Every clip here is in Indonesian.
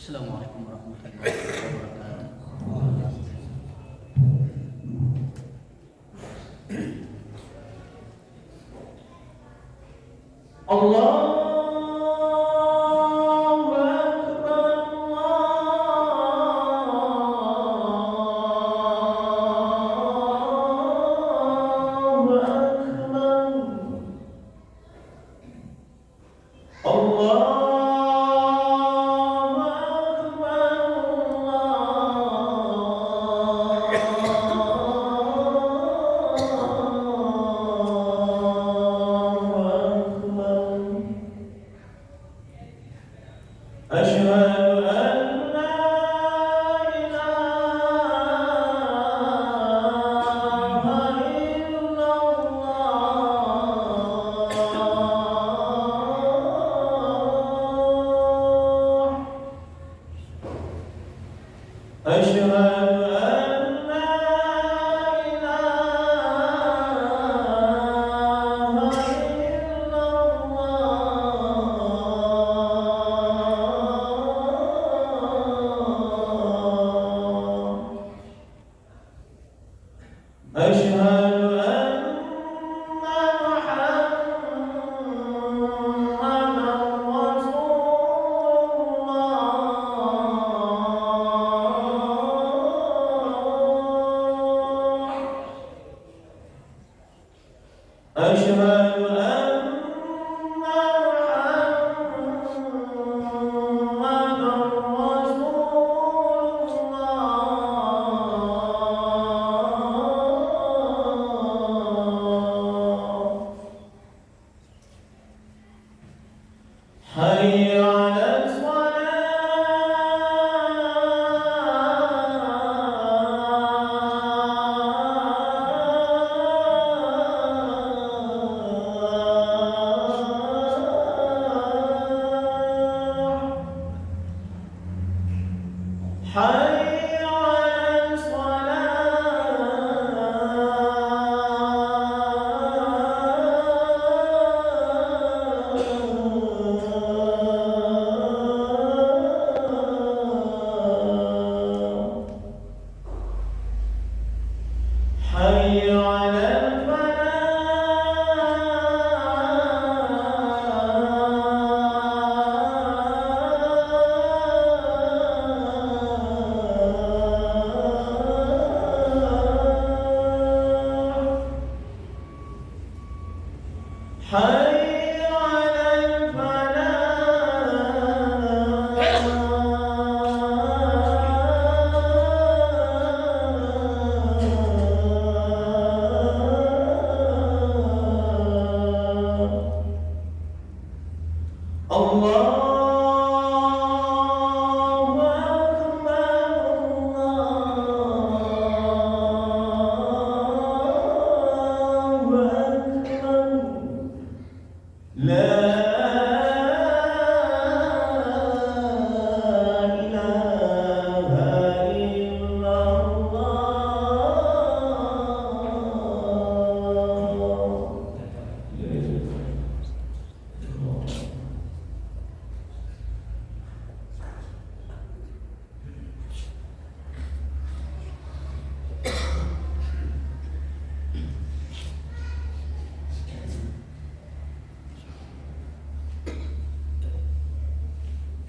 Assalamualaikum warahmatullahi wabarakatuh. Allah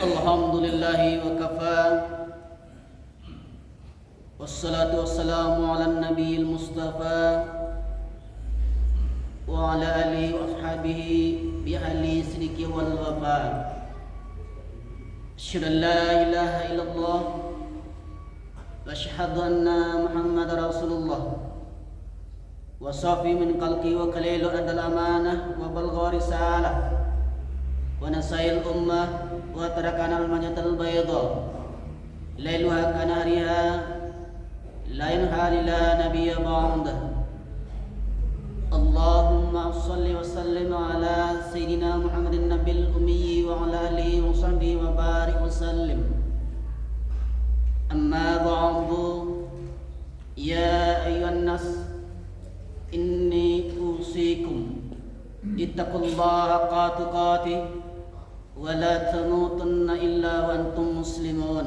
Alhamdulillahi wa kafa. Wassalatu wassalamu ala nabiyil mustafa wa ala alihi wa ashabihi bi ahli sidqi wal wafa. Asyhadu an la ilaha illallah wa asyhadu anna Muhammadar Rasulullah wa safi min khalqi wa kalilu adal amanah wa balgha risalah wa nasail ummah wa tarakana al-manyatal bayda lailuha kanariha la yanhali la nabiyya ba'da. Allahumma salli wa sallim ala sayyidina Muhammadin nabil ummi wa ala alihi wa sahbihi wa barik wa sallim. Amma ba'du, ya ayyuhan nas, inni usikum ittaqullaha haqqa tuqatih ولا تموتن إلا وأنتم مسلمون.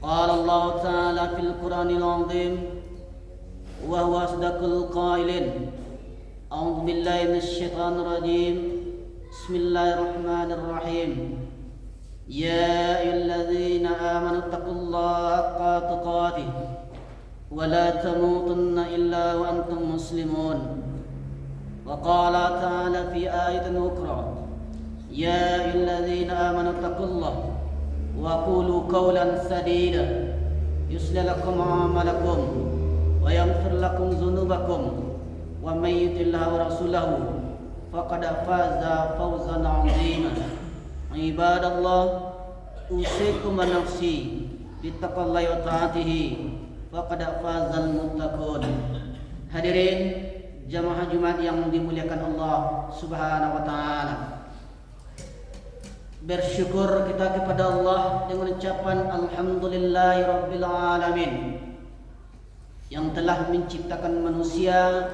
قال الله تعالى في القرآن العظيم وهو أصدق القائلين: أعوذ بالله من الشيطان الرجيم، بسم الله الرحمن الرحيم. يا أيها الذين آمنوا اتقوا الله حق تقاته ولا تموتن إلا وأنتم مسلمون. وقال تعالى في آية أخرى: يا أيها الذين آمنوا اتقوا الله وقولوا قولا سديدا يصلح لكم أعمالكم ويغفر لكم ذنوبكم ومن يطع الله ورسوله فقد فاز فوزا عظيما. عباد الله، أوصيكم ونفسي بتقوى الله وطاعته faqad fazal muttaqun. Hadirin jamaah Jumat yang dimuliakan Allah Subhanahu wa taala. Bersyukur kita kepada Allah dengan ucapan alhamdulillahirabbil alamin yang telah menciptakan manusia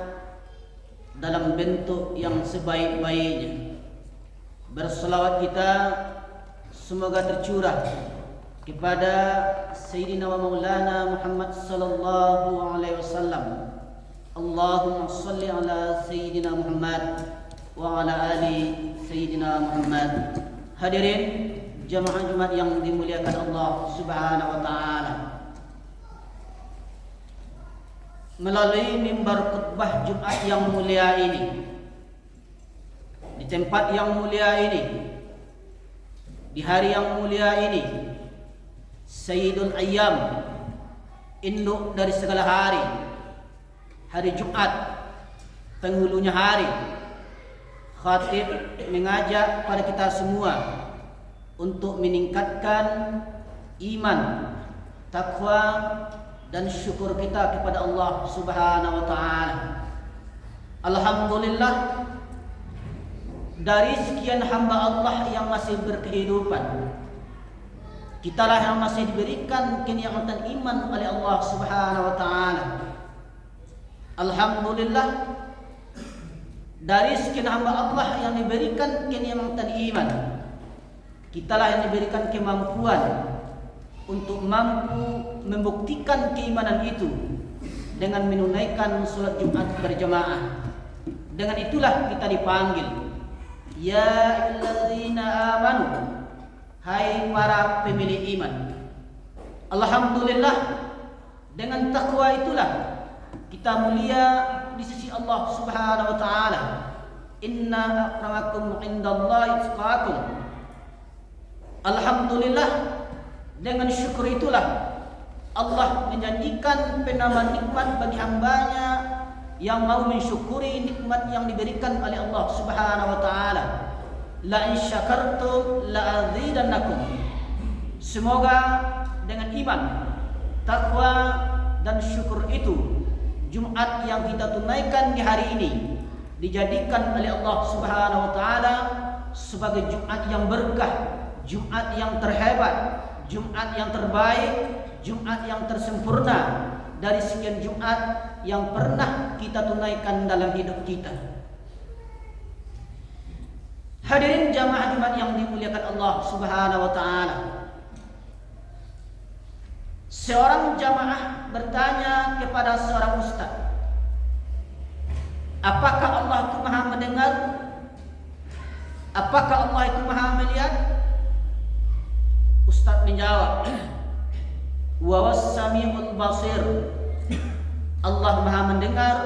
dalam bentuk yang sebaik-baiknya. Berselawat kita semoga tercurah kepada Sayyidina wa Maulana Muhammad sallallahu alaihi wasallam. Allahumma salli ala Sayyidina Muhammad wa ala ali Sayyidina Muhammad. Hadirin jamaah Jumat yang dimuliakan Allah Subhanahu wa taala. Melalui mimbar khutbah Jumat yang mulia ini, di tempat yang mulia ini, di hari yang mulia ini, Sayyidul Ayyam, induk dari segala hari, hari Jumat, penghulunya hari, khatib mengajak pada kita semua untuk meningkatkan iman, takwa, dan syukur kita kepada Allah Subhanahu wa taala. Alhamdulillah, dari sekian hamba Allah yang masih berkehidupan, kitalah yang masih diberikan kenikmatan iman oleh Allah Subhanahu wa taala. Alhamdulillah, dari sekian hamba Allah yang diberikan kenikmatan iman, kitalah yang diberikan kemampuan untuk mampu membuktikan keimanan itu dengan menunaikan salat Jumat berjamaah. Dengan itulah kita dipanggil, ya ayyuhallazina amanu, hai para pemilik iman. Alhamdulillah, dengan takwa itulah kita mulia di sisi Allah Subhanahu wa taala. Inna akramakum indallahi atqakum. Alhamdulillah, dengan syukur itulah Allah menjanjikan penambahan nikmat bagi hambanya yang mau mensyukuri nikmat yang diberikan oleh Allah Subhanahu wa taala. La in syakartum la azidannakum. Semoga dengan iman, takwa, dan syukur itu, Jumat yang kita tunaikan di hari ini dijadikan oleh Allah Subhanahu wa taala sebagai Jumat yang berkah, Jumat yang terhebat, Jumat yang terbaik, Jumat yang tersempurna dari sekian Jumat yang pernah kita tunaikan dalam hidup kita. Hadirin jamaah Jumat yang dimuliakan Allah Subhanahu wa taala. Seorang jamaah bertanya kepada seorang ustaz, apakah Allah itu Maha mendengar? Apakah Allah itu Maha melihat? Ustaz menjawab, wa was-sami'ul basir. Allah Maha mendengar,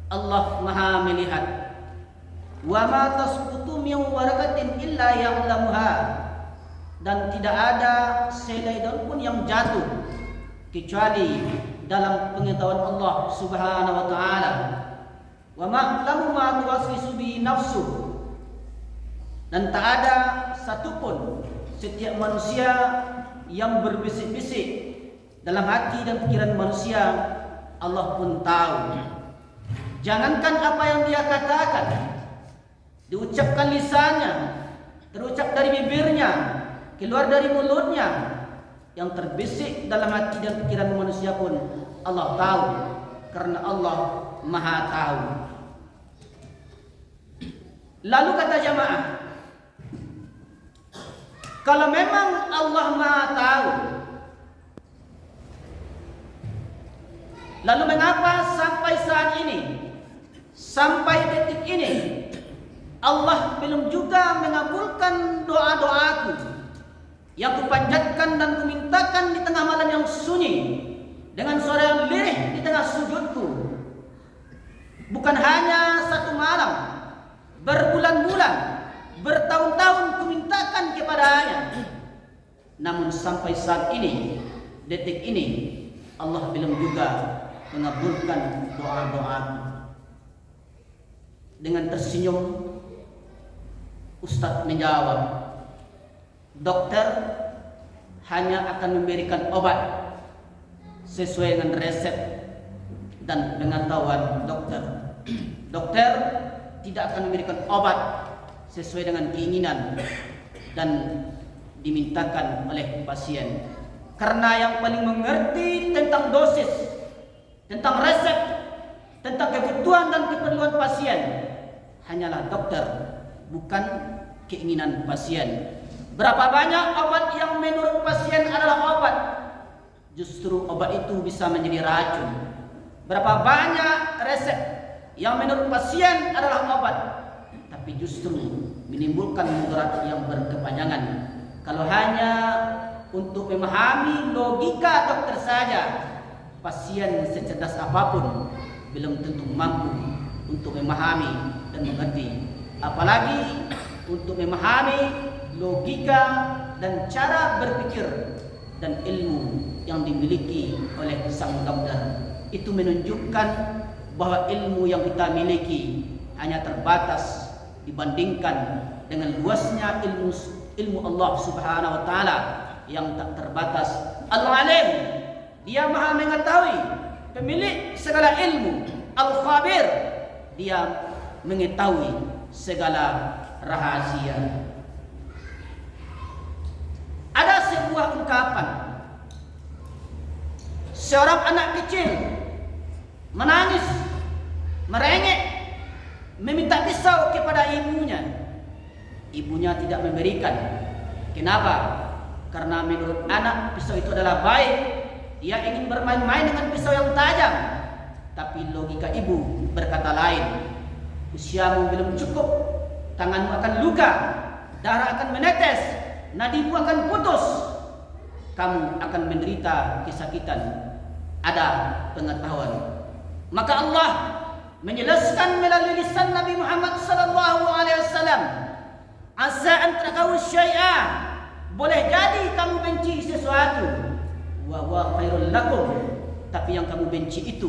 Allah Maha melihat. Wa ma tasqutu min waraqatin illa ya'lamuha. Dan tidak ada selai daun pun yang jatuh kecuali dalam pengetahuan Allah Subhanahu wa taala. Wa ma'lamu ma tuwaswisu bi nafsu. Dan tak ada satupun setiap manusia yang berbisik-bisik dalam hati dan pikiran manusia, Allah pun tahu. Jangankan apa yang dia katakan, diucapkan lisannya, terucap dari bibirnya, keluar dari mulutnya, yang terbisik dalam hati dan pikiran manusia pun Allah tahu, karena Allah Maha tahu. Lalu kata jamaah, Kalau memang Allah Maha tahu, lalu mengapa sampai saat ini, sampai detik ini, Allah belum juga mengabulkan doa-doaku yang kupanjatkan dan kumintakan di tengah malam yang sunyi dengan suara yang lirih di tengah sujudku. Bukan hanya satu malam, berbulan-bulan, bertahun-tahun kumintakan kepadanya. Namun sampai saat ini, detik ini, Allah belum juga mengabulkan doa-doaku. Dengan tersenyum, Ustadz menjawab, dokter hanya akan memberikan obat sesuai dengan resep dan pengetahuan dokter. Dokter tidak akan memberikan obat sesuai dengan keinginan dan dimintakan oleh pasien. Karena yang paling mengerti tentang dosis, tentang resep, tentang kebutuhan dan keperluan pasien hanyalah dokter, bukan keinginan pasien. Berapa banyak obat yang menurut pasien adalah obat, justru obat itu bisa menjadi racun. Berapa banyak resep yang menurut pasien adalah obat, tapi justru menimbulkan mudarat yang berkepanjangan. Kalau hanya untuk memahami logika dokter saja, pasien secerdas apapun belum tentu mampu untuk memahami dan mengerti, apalagi untuk memahami logika dan cara berpikir dan ilmu yang dimiliki oleh sang dokter. Itu menunjukkan bahwa ilmu yang kita miliki hanya terbatas dibandingkan dengan luasnya ilmu Allah Subhanahu wa taala yang tak terbatas. Al-Alim, dia Maha mengetahui, pemilik segala ilmu. Al-Khabir, dia mengetahui segala rahasia. Ada sebuah ungkapan, seorang anak kecil menangis, merengek, meminta pisau kepada ibunya. Ibunya tidak memberikan. Kenapa? Karena menurut anak pisau itu adalah baik. Dia ingin bermain-main dengan pisau yang tajam. Tapi logika ibu berkata lain. Usiamu belum cukup, tanganmu akan luka, darah akan menetes, nadimu akan putus, kamu akan menderita kesakitan. Ada pengetahuan. Maka Allah menjelaskan melalui lisan Nabi Muhammad sallallahu alaihi wasallam, asa an takrahu syai'a, boleh jadi kamu benci sesuatu, wa huwa khairul lakum, tapi yang kamu benci itu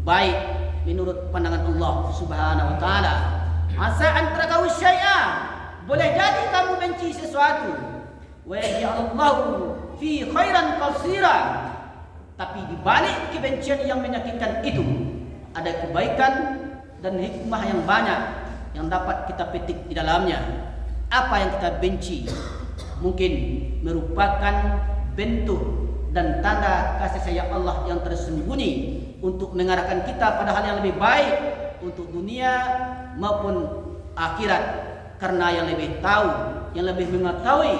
baik menurut pandangan Allah Subhanahu wa taala. Asa an takrahu syai'a, boleh jadi kamu benci sesuatu, wa yaj'alullahu fi khairan qasira, tapi di balik kebencian yang menyakitkan itu ada kebaikan dan hikmah yang banyak yang dapat kita petik di dalamnya. Apa yang kita benci mungkin merupakan bentuk dan tanda kasih sayang Allah yang tersembunyi untuk mengarahkan kita pada hal yang lebih baik untuk dunia maupun akhirat. Karena yang lebih tahu, yang lebih mengetahui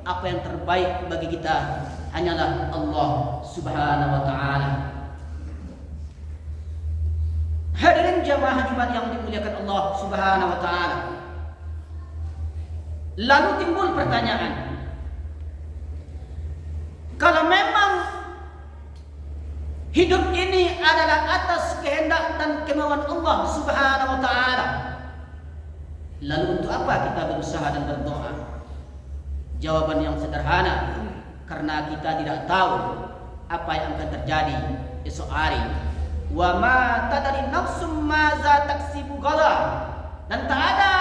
apa yang terbaik bagi kita hanyalah Allah Subhanahu wa taala. Hadirin jamaah Jumat yang dimuliakan Allah Subhanahu wa taala. Lalu timbul pertanyaan, kalau memang hidup ini adalah atas kehendak dan kemauan Allah Subhanahu wa taala, lalu untuk apa kita berusaha dan berdoa? Jawaban yang sederhana, karena kita tidak tahu apa yang akan terjadi esok hari. Wa ma tadri nafsum maza taksibu ghadan, dan tak ada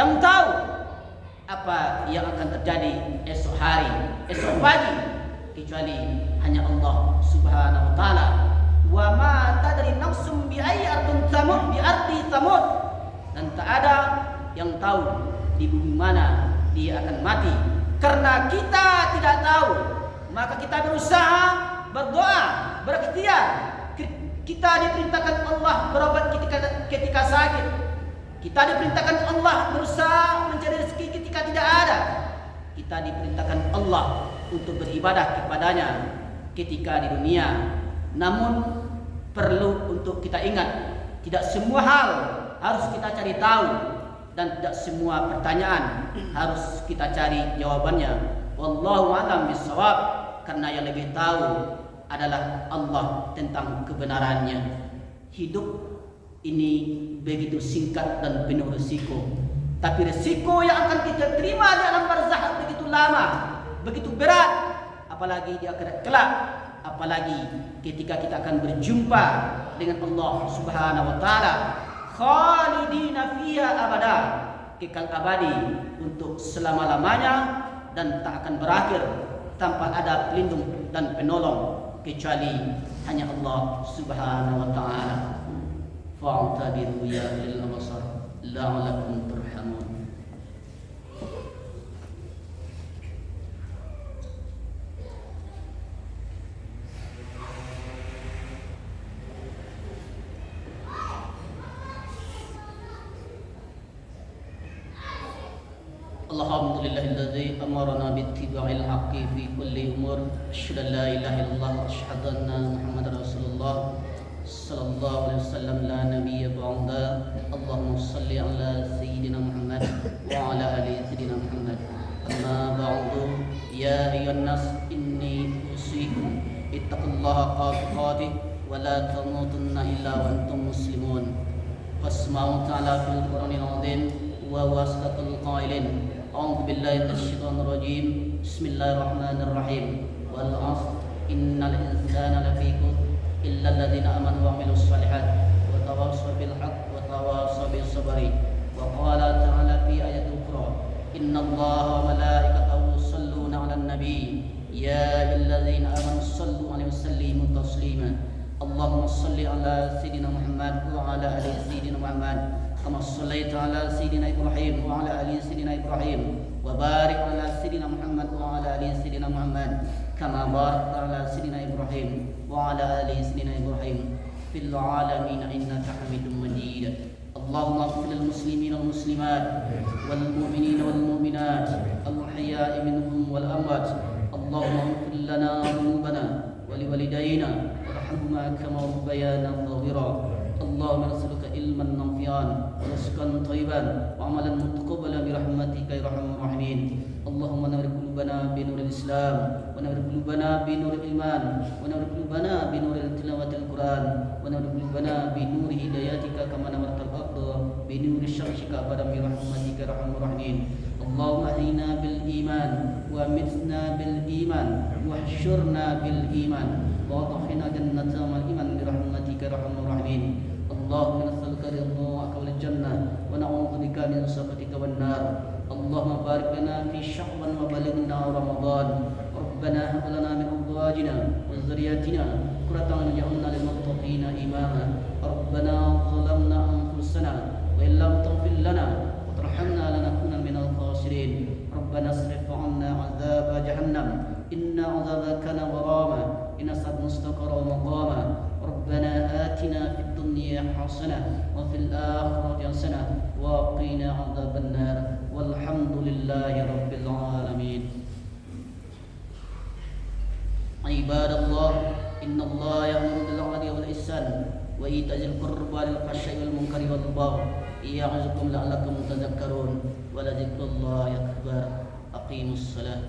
yang tahu apa yang akan terjadi esok hari, esok pagi, kecuali hanya Allah Subhanahu wa taala. Wa ma tadri nafsum bi ayyi ardin tamut, bi ardi tamut, dan tak ada yang tahu di bumi mana dia akan mati. Karena kita tidak tahu, maka kita berusaha, berdoa, berikhtiar. Kita diperintahkan Allah berobat ketika sakit. Kita diperintahkan Allah berusaha mencari rezeki ketika tidak tidak ada. Kita diperintahkan Allah untuk beribadah kepadanya ketika di dunia. Namun perlu untuk kita ingat, tidak semua hal harus kita cari tahu, dan tidak semua pertanyaan harus kita cari jawabannya. Wallahu a'lam bishawab, karena yang lebih tahu adalah Allah tentang kebenarannya. Hidup ini begitu singkat dan penuh risiko, tapi risiko yang akan kita terima di alam barzakh begitu lama, begitu berat, apalagi di akhirat kelak, apalagi ketika kita akan berjumpa dengan Allah Subhanahu wa taala. Khalidina fiha abada, kekal abadi untuk selama-lamanya, dan tak akan berakhir tanpa ada pelindung dan penolong kecuali hanya Allah Subhanahu wa taala. Fa'tabiru ya ulil absar la'allakum turhamun. Alhamdulillahilladzi amarna bittiba'il haqqi fi kulli umur. Asyhadu an la ilaha illallah wa asyhadu anna Muhammadar Rasulullah sallallahu alaihi wasallam la nabiyya ba'da. Allahumma shalli ala sayyidina Muhammad wa ala ali sayyidina Muhammad. Amma ba'du, ya ayyuhan nas inni usikum ittaqullaha haqqa wa la tamutunna illa wa antum muslimun. Qasma'u ta'ala fil Qur'anil 'azim wa wasaqatul qailin. A'udzu billahi minasyaitonir rajim. Bismillahirrahmanirrahim. Wal 'asr innal insana lafi khusr illa alladziina aamanu wa 'amilus shalihat wa tawassaw bil haqq wa tawassaw bis sabri. Wa qala ta'ala fi ayatin ukhra, innallaha wa malaikatahu yusholluna 'alan nabi ya ayyuhalladzina aamanu shallu 'alaihi wa sallimu taslima. Allahumma shalli 'ala sayyidina Muhammad wa 'ala ali sayyidina Muhammad kama shallaita 'ala sayyidina Ibrahim wa 'ala ali sayyidina Ibrahim wa barik 'ala sayyidina Muhammad wa 'ala ali sayyidina Muhammad kama barakta 'ala sayyidina Ibrahim wa 'ala ali sayyidina Ibrahim fil 'alamin innaka Hamidum Majid. Allahumma ighfir lil muslimin wal muslimat wal mu'minin wal mu'minat al ahya'i minhum wal amwat. Allahumma ighfir lana dhunubana wa liwalidayna warhamhuma kama rabbayana shaghira. Allahumma nas'aluka ilman nafi'an wa rizqan thayyiban wa 'amalan mutaqabbalan bi rahmatika ya arhamar rahimin. Allahumma nawwir qulubana bi nuril Islam wa nawwir qulubana bi nuril iman wa nawwir qulubana bi nuril tilawatil Quran wa nawwir qulubana bi nuri hidayatika kama nawwartal ardha bi nuri syamsika abadan bi rahmatika ya arhamar rahimin. Allahumma ahyina bil iman wa amitna bil iman wa hsyurna bil iman wa adkhilna jannatal iman bi rahmatika ya arhamar rahimin. Allahumma nas'aluka ridhaka wal jannah wa na'udzubika min sakhatika wan nar. Allahumma barik lana fi sya'ban wa balighna Ramadan. Rabbana hab lana min azwajina wa dhurriyyatina qurrata a'yun waj'alna lil muttaqina imama. Rabbana zalamna anfusana wa illam taghfir lana wa tarhamna lanakunanna minal khasirin. Rabbana asrif 'anna 'adzab jahannam inna 'adzabaha kana gharama inna mustaqarra wa maqama. ربنا آتنا في الدنيا حسنة وفي الآخرة حسنة وقنا عذاب النار والحمد لله رب العالمين. عباد الله إن الله يأمر بالعدل والإحسان وإيتاء ذي القربى والفحشاء والمنكر والبغي يعظكم لعلكم تذكرون ولذكر الله أكبر. أقيموا الصلاة.